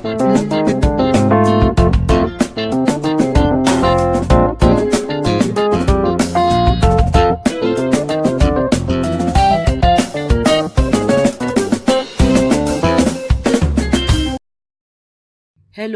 Hello,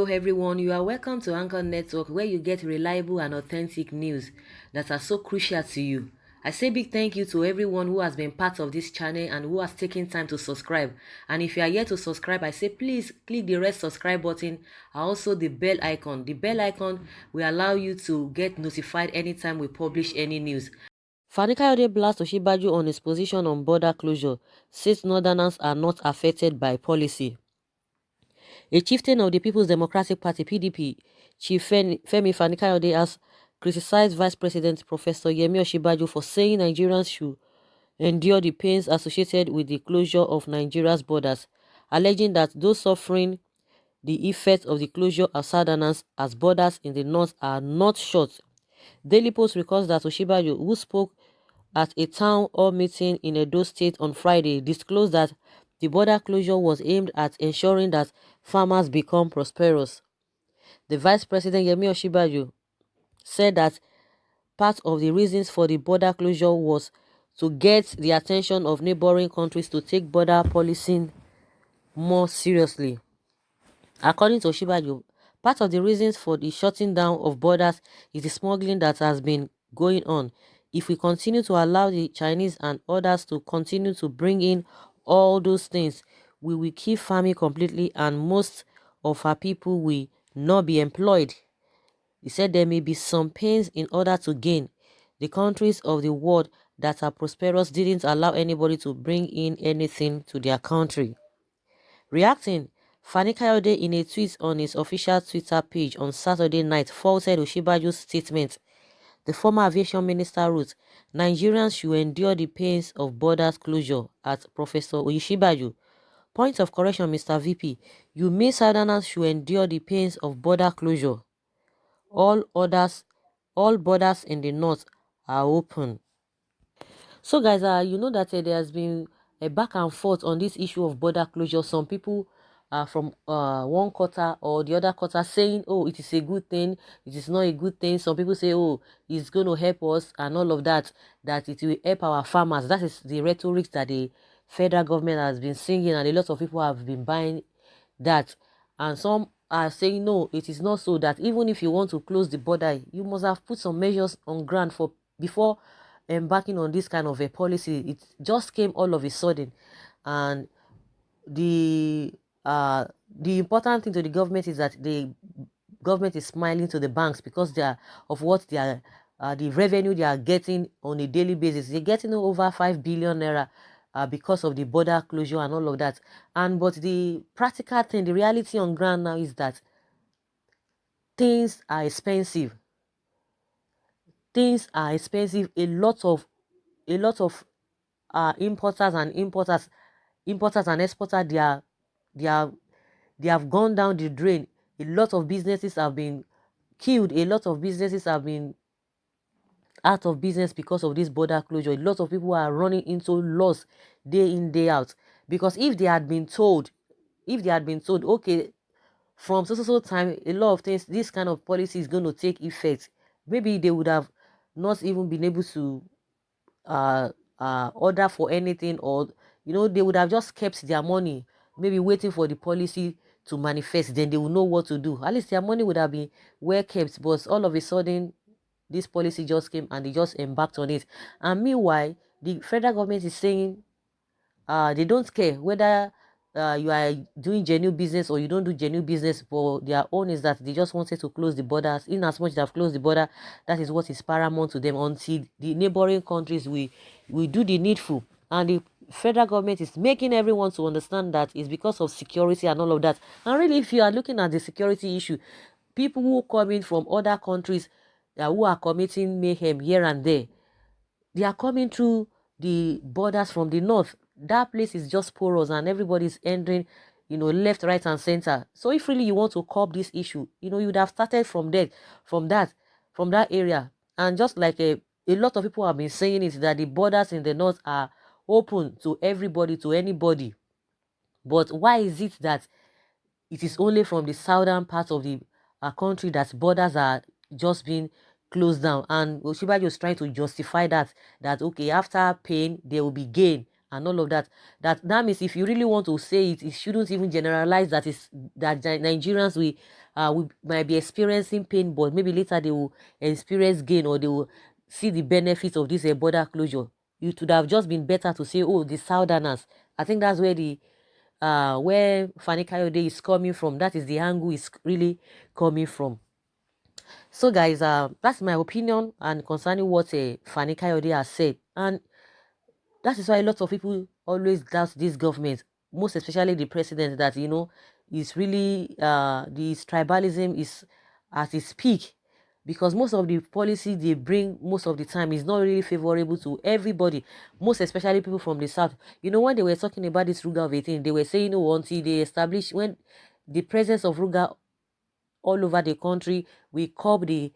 everyone. You are welcome to Anchor Network, where you get reliable and authentic news that are so crucial to you. I say big thank you to everyone who has been part of this channel and who has taken time to subscribe. And if you are yet to subscribe, I say please click the red subscribe button and also the bell icon. The bell icon will allow you to get notified anytime we publish any news. Fani Kayode blasts Osinbajo on his position on border closure, says Northerners are not affected by policy. A chieftain of the People's Democratic Party (PDP), Chief Femi Fani-Kayode, has criticized Vice President Professor Yemi Osinbajo for saying Nigerians should endure the pains associated with the closure of Nigeria's borders, alleging that those suffering the effects of the closure are Southerners, as borders in the north are not shut. Daily Post records that Osinbajo, who spoke at a town hall meeting in Edo State on Friday, disclosed that the border closure was aimed at ensuring that farmers become prosperous. The Vice President Yemi Osinbajo said that part of the reasons for the border closure was to get the attention of neighboring countries to take border policing more seriously. According to Osinbajo, part of the reasons for the shutting down of borders is the smuggling that has been going on. If we continue to allow the Chinese and others to continue to bring in all those things, we will keep farming completely and most of our people will not be employed. He said there may be some pains in order to gain. The countries of the world that are prosperous didn't allow anybody to bring in anything to their country. Reacting, Fani Kayode, in a tweet on his official Twitter page on Saturday night, faulted Osinbajo's statement. The former aviation minister wrote, Nigerians should endure the pains of borders closure at Professor Osinbajo. Point of correction, Mr. VP. You mean Southerners should endure the pains of border closure. All others, all borders in the north are open. So guys, you know that there has been a back and forth on this issue of border closure. Some people from one quarter or the other quarter saying, oh, it is a good thing, it is not a good thing. Some people say, oh, it's going to help us and all of that, that it will help our farmers. That is the rhetoric that the federal government has been singing, and a lot of people have been buying that. And some are saying, no, it is not so, that even if you want to close the border, you must have put some measures on ground for before embarking on this kind of a policy. It just came all of a sudden. And the the important thing to the government is that the government is smiling to the banks because they are of what they are the revenue they are getting on a daily basis. They're getting over 5 billion naira because of the border closure and all of that. And but the practical thing, the reality on ground now is that things are expensive. Things are expensive. A lot of importers and exporters, they are they have gone down the drain. A lot of businesses have been killed. A lot of businesses have been out of business because of this border closure. A lot of people are running into loss day in, day out. Because if they had been told, okay, from so time, a lot of things, this kind of policy is going to take effect, maybe they would have not even been able to uh, order for anything, or they would have just kept their money, maybe waiting for the policy to manifest. Then they will know what to do. At least their money would have been well kept. But all of a sudden, this policy just came and they just embarked on it. And meanwhile, the federal government is saying they don't care whether you are doing genuine business or you don't do genuine business. For their own is that they just wanted to close the borders. In as much they have closed the border, that is what is paramount to them, until the neighboring countries we do the needful. And the federal government is making everyone to understand that it's because of security and all of that. And really, if you are looking at the security issue, people who come in from other countries who are committing mayhem here and there, they are coming through the borders from the north. That place is just porous and everybody's entering, left, right, and center. So if really you want to curb this issue, you would have started from there, from that, from that area. And just like a lot of people have been saying is that the borders in the north are open to everybody, to anybody. But why is it that it is only from the southern part of the country that borders are just being closed down. And Osinbajo is trying to justify that okay, after pain there will be gain and all of that. That means if you really want to say it, it shouldn't even generalize that is that Nigerians we might be experiencing pain, but maybe later they will experience gain, or they will see the benefits of this border closure. It would have just been better to say, oh, the southerners. I think that's where Fani Kayode is coming from. That is the angle is really coming from. So guys, that's my opinion and concerning what Fani Kayode has said. And that is why a lot of people always doubt this government, most especially the president, that is really this tribalism is at its peak, because most of the policy they bring most of the time is not really favorable to everybody, most especially people from the south. When they were talking about this Ruga of 18, they were saying, oh, until they establish, when the presence of Ruga all over the country, we curb the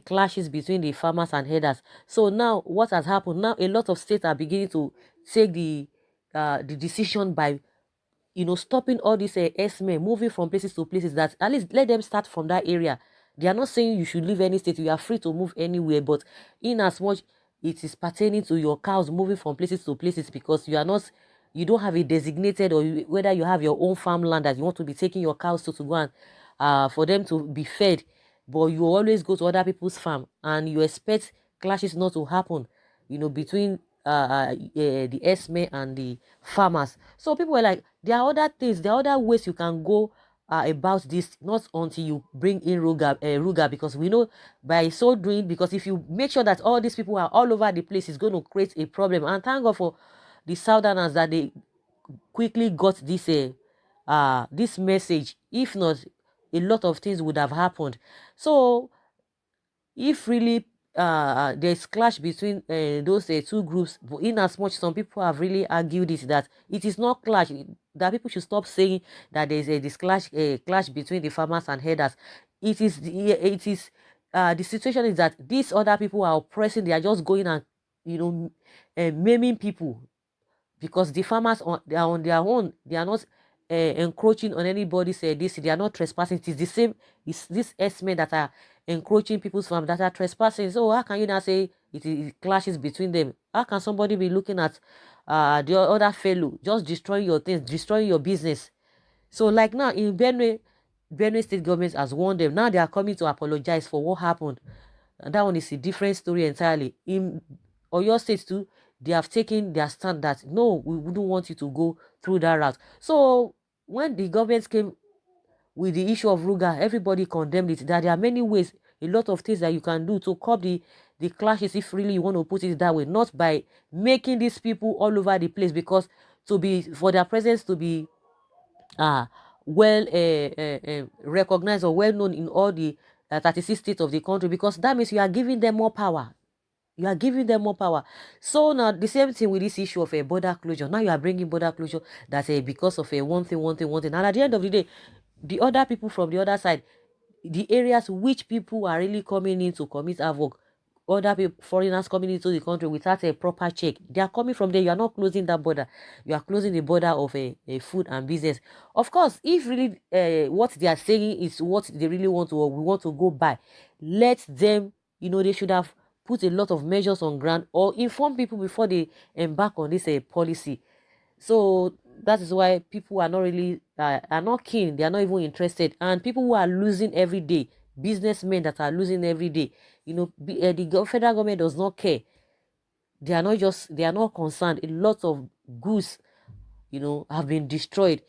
clashes between the farmers and herders. So now what has happened? Now a lot of states are beginning to take the decision by stopping all these S-men moving from places to places, that at least let them start from that area. They are not saying you should leave any state, you are free to move anywhere, but in as much it is pertaining to your cows moving from places to places, because you don't have a designated, or whether you have your own farmland that you want to be taking your cows to go and for them to be fed, but you always go to other people's farm and you expect clashes not to happen, between the S-men and the farmers. So people were like, there are other things, there are other ways you can go about this, not until you bring in Ruga, because we know by so doing, because if you make sure that all these people are all over the place, it's going to create a problem. And thank God for the Southerners that they quickly got this message. If not, a lot of things would have happened. So if really there's clash between those two groups, but in as much some people have really argued it, that it is not clash, that people should stop saying that there's this clash between the farmers and herders. The situation is that these other people are oppressing, they are just going and maiming people, because the farmers they are on their own, they are not encroaching on anybody's this, they are not trespassing. It is the same, it's this S-men that are encroaching people's farm, that are trespassing. So how can you now say it clashes between them? How can somebody be looking at the other fellow just destroying your things, destroying your business? So like now in Benue state government has warned them, now they are coming to apologize for what happened. And that one is a different story entirely. In Oyo State too, they have taken their stand that no, we wouldn't want you to go through that route. So when the government came with the issue of Ruga, everybody condemned it. That there are many ways, a lot of things that you can do to curb the clashes, if really you want to put it that way, not by making these people all over the place, because for their presence to be uh, well recognized or well known in all the 36 states of the country, because that means you are giving them more power. You are giving them more power. So now the same thing with this issue of a border closure. Now you are bringing border closure that because of a one thing, one thing, one thing. And at the end of the day, the other people from the other side, the areas which people are really coming in to commit havoc, other people, foreigners coming into the country without a proper check, they are coming from there. You are not closing that border, you are closing the border of a food and business. Of course, if really what they are saying is what they really want to, or we want to go by, let them, they should have put a lot of measures on ground, or inform people before they embark on this policy. So that is why people are not really are not keen, they are not even interested. And people who are losing every day, businessmen that are losing every day, the federal government does not care. They are not concerned. A lot of goods have been destroyed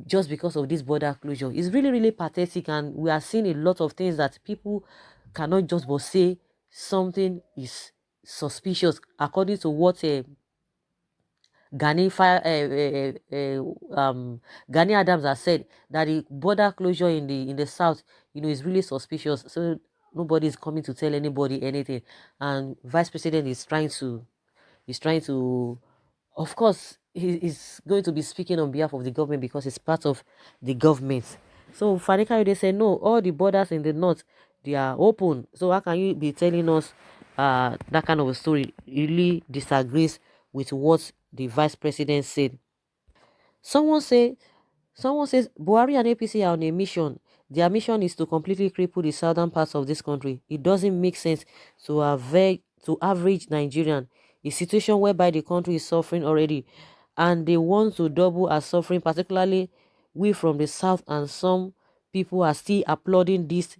just because of this border closure. It's really, really pathetic, and we are seeing a lot of things that people cannot just but say something is suspicious, according to what Gani, Gani Adams has said, that the border closure in the south, is really suspicious. So nobody is coming to tell anybody anything, and Vice President is trying to, of course, he is going to be speaking on behalf of the government, because it's part of the government. So Fani Kayode said, no, all the borders in the north, they are open. So how can you be telling us that kind of a story? It really disagrees with what the vice president said. Someone say Someone says Buhari and APC are on a mission. Their mission is to completely cripple the southern parts of this country. It doesn't make sense to average Nigerian, a situation whereby the country is suffering already, and they want to double our suffering, particularly we from the south, and some people are still applauding this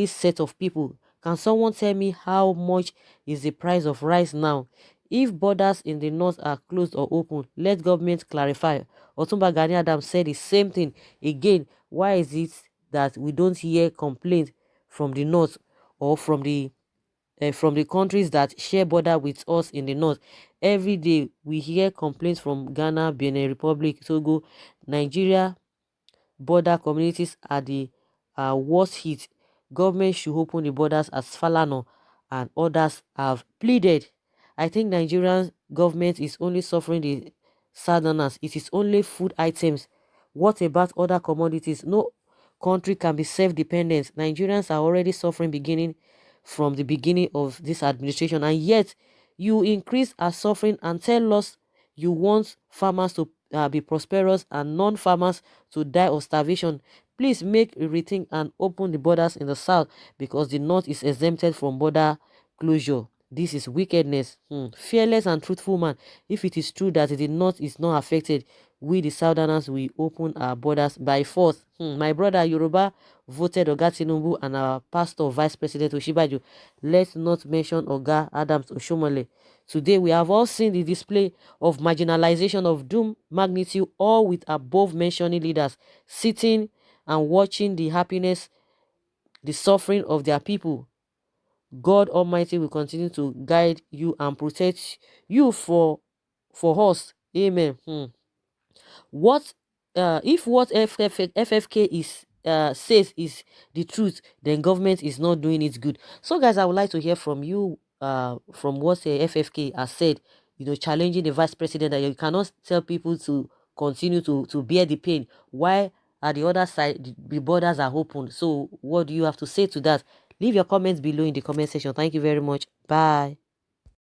set of people. Can someone tell me how much is the price of rice now? If borders in the north are closed or open, let government clarify. Otumba Gani Adams said the same thing again. Why is it that we don't hear complaints from the north, or from the countries that share border with us in the north? Every day we hear complaints from Ghana, Benin Republic, Togo, Nigeria. Border communities are the worst hit. Government should open the borders as Falana and others have pleaded. I think Nigerian government is only suffering the southerners. It is only food items. What about other commodities? No country can be self-dependent. Nigerians are already suffering beginning from the beginning of this administration, and yet you increase our suffering and tell us you want farmers to be prosperous and non-farmers to die of starvation. Please make a rethink and open the borders in the south, because the north is exempted from border closure. This is wickedness. Fearless and truthful man. If it is true that the north is not affected, we the southerners will open our borders by force. My brother Yoruba voted Oga Tinubu and our pastor vice president Osinbajo. Let's not mention Oga Adams Oshomole. Today we have all seen the display of marginalization of doom magnitude, all with above mentioning leaders sitting and watching the happiness, the suffering of their people. God Almighty will continue to guide you and protect you for us. Amen. What if what FFK is says is the truth, then government is not doing it good. So guys, I would like to hear from you from what FFK has said, challenging the vice president that you cannot tell people to continue to bear the pain. Why at the other side the borders are open? So what do you have to say to that? Leave your comments below in the comment section. Thank you very much. Bye.